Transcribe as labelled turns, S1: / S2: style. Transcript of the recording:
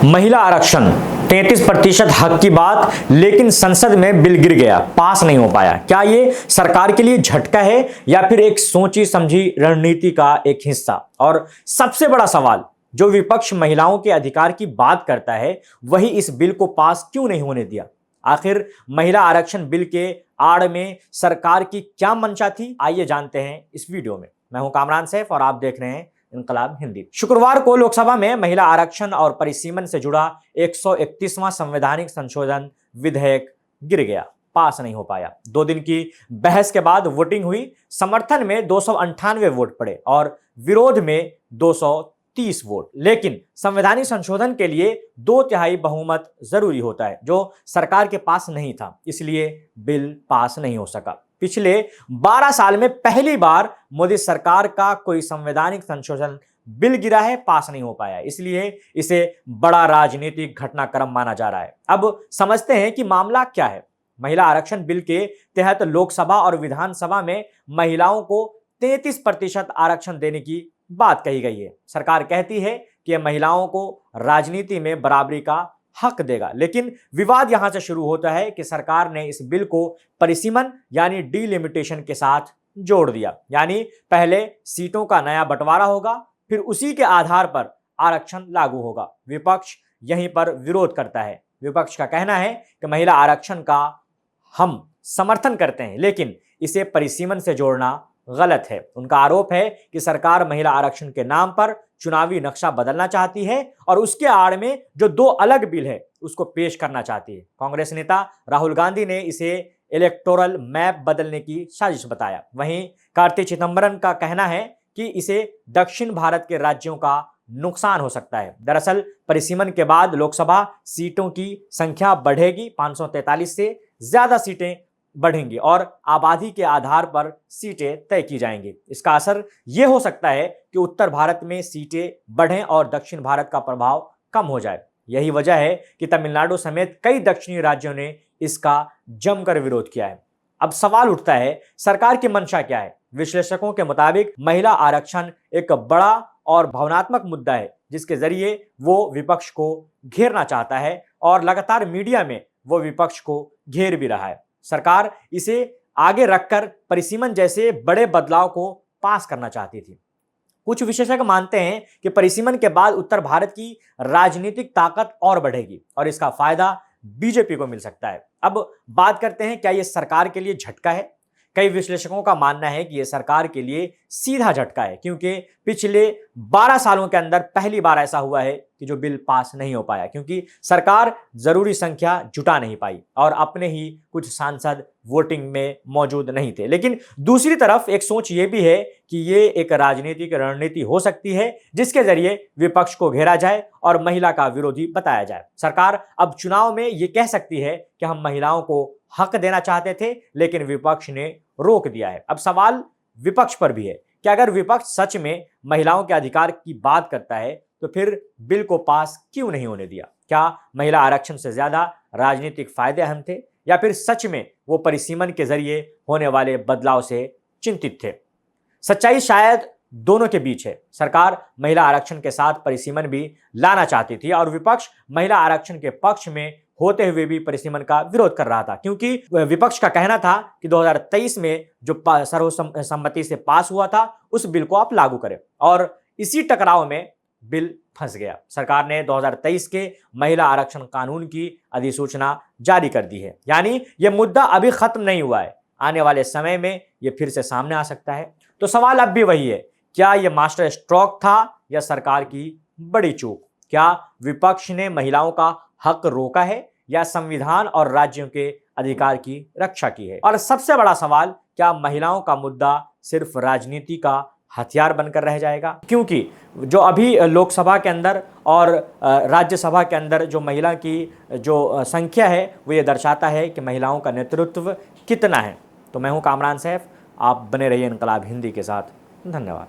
S1: महिला आरक्षण 33% हक की बात, लेकिन संसद में बिल गिर गया, पास नहीं हो पाया। क्या ये सरकार के लिए झटका है या फिर एक सोची समझी रणनीति का एक हिस्सा? और सबसे बड़ा सवाल, जो विपक्ष महिलाओं के अधिकार की बात करता है, वही इस बिल को पास क्यों नहीं होने दिया? आखिर महिला आरक्षण बिल के आड़ में सरकार की क्या मंशा थी? आइए जानते हैं इस वीडियो में। मैं हूं कामरान सैफ और आप देख रहे हैं इनकलाब हिंदी। शुक्रवार को लोकसभा में महिला आरक्षण और परिसीमन से जुड़ा 131वां संवैधानिक संशोधन विधेयक गिर गया, पास नहीं हो पाया। 2 दिन की बहस के बाद वोटिंग हुई। समर्थन में 298 वोट पड़े और विरोध में 230 वोट। लेकिन संवैधानिक संशोधन के लिए 2/3 बहुमत जरूरी होता है, जो सरकार के पास नहीं था, इसलिए बिल पास नहीं हो सका। पिछले 12 साल में पहली बार मोदी सरकार का कोई संवैधानिक संशोधन बिल गिरा है, पास नहीं हो पाया, इसलिए इसे बड़ा राजनीतिक घटनाक्रम माना जा रहा है। अब समझते हैं कि मामला क्या है। महिला आरक्षण बिल के तहत लोकसभा और विधानसभा में महिलाओं को 33% आरक्षण देने की बात कही गई है। सरकार कहती है कि यह महिलाओं को राजनीति में बराबरी का हक देगा, लेकिन विवाद यहां से शुरू होता है कि सरकार ने इस बिल को परिसीमन यानी डिलिमिटेशन के साथ जोड़ दिया। यानी पहले सीटों का नया बंटवारा होगा, फिर उसी के आधार पर आरक्षण लागू होगा। विपक्ष यहीं पर विरोध करता है। विपक्ष का कहना है कि महिला आरक्षण का हम समर्थन करते हैं, लेकिन इसे परिसीमन से जोड़ना गलत है। उनका आरोप है कि सरकार महिला आरक्षण के नाम पर चुनावी नक्शा बदलना चाहती है और उसके आड़ में जो 2 अलग बिल है उसको पेश करना चाहती है। कांग्रेस नेता राहुल गांधी ने इसे इलेक्टोरल मैप बदलने की साजिश बताया। वहीं कार्ति चिदंबरम का कहना है कि इसे दक्षिण भारत के राज्यों का नुकसान हो सकता है। दरअसल परिसीमन के बाद लोकसभा सीटों की संख्या बढ़ेगी, 543 से ज्यादा सीटें बढ़ेंगी और आबादी के आधार पर सीटें तय की जाएंगी। इसका असर यह हो सकता है कि उत्तर भारत में सीटें बढ़ें और दक्षिण भारत का प्रभाव कम हो जाए। यही वजह है कि तमिलनाडु समेत कई दक्षिणी राज्यों ने इसका जमकर विरोध किया है। अब सवाल उठता है, सरकार की मंशा क्या है? विश्लेषकों के मुताबिक महिला आरक्षण एक बड़ा और भावनात्मक मुद्दा है, जिसके जरिए वो विपक्ष को घेरना चाहता है और लगातार मीडिया में वो विपक्ष को घेर भी रहा है। सरकार इसे आगे रखकर परिसीमन जैसे बड़े बदलाव को पास करना चाहती थी। कुछ विशेषज्ञ मानते हैं कि परिसीमन के बाद उत्तर भारत की राजनीतिक ताकत और बढ़ेगी और इसका फायदा बीजेपी को मिल सकता है। अब बात करते हैं, क्या यह सरकार के लिए झटका है? कई विश्लेषकों का मानना है कि यह सरकार के लिए सीधा झटका है, क्योंकि पिछले 12 सालों के अंदर पहली बार ऐसा हुआ है कि जो बिल पास नहीं हो पाया, क्योंकि सरकार जरूरी संख्या जुटा नहीं पाई और अपने ही कुछ सांसद वोटिंग में मौजूद नहीं थे। लेकिन दूसरी तरफ एक सोच ये भी है कि ये एक राजनीतिक रणनीति हो सकती है, जिसके जरिए विपक्ष को घेरा जाए और महिला का विरोधी बताया जाए। सरकार अब चुनाव में ये कह सकती है कि हम महिलाओं को हक देना चाहते थे, लेकिन विपक्ष ने रोक दिया है। अब सवाल विपक्ष पर भी है कि अगर विपक्ष सच में महिलाओं के अधिकार की बात करता है, तो फिर बिल को पास क्यों नहीं होने दिया? क्या महिला आरक्षण से ज्यादा राजनीतिक फायदे अहम थे या फिर सच में वो परिसीमन के जरिए होने वाले बदलाव से चिंतित थे? सच्चाई शायद दोनों के बीच है। सरकार महिला आरक्षण के साथ परिसीमन भी लाना चाहती थी और विपक्ष महिला आरक्षण के पक्ष में होते हुए भी परिसीमन का विरोध कर रहा था, क्योंकि विपक्ष का कहना था कि 2023 में जो सर्वसम्मति से पास हुआ था उस बिल को आप लागू करें, और इसी टकराव में बिल फंस गया। सरकार ने 2023 के महिला आरक्षण कानून की अधिसूचना जारी कर दी है। यानी यह मुद्दा अभी खत्म नहीं हुआ है, आने वाले समय में यह फिर से सामने आ सकता है। तो सवाल अब भी वही है, क्या यह मास्टर स्ट्रोक था या सरकार की बड़ी चूक? क्या विपक्ष ने महिलाओं का हक रोका है या संविधान और राज्यों के अधिकार की रक्षा की है? और सबसे बड़ा सवाल, क्या महिलाओं का मुद्दा सिर्फ राजनीति का हथियार बनकर रह जाएगा? क्योंकि जो अभी लोकसभा के अंदर और राज्यसभा के अंदर जो महिला की जो संख्या है, वो ये दर्शाता है कि महिलाओं का नेतृत्व कितना है। तो मैं हूं कामरान सैफ, आप बने रहिए इनकलाब हिंदी के साथ। धन्यवाद।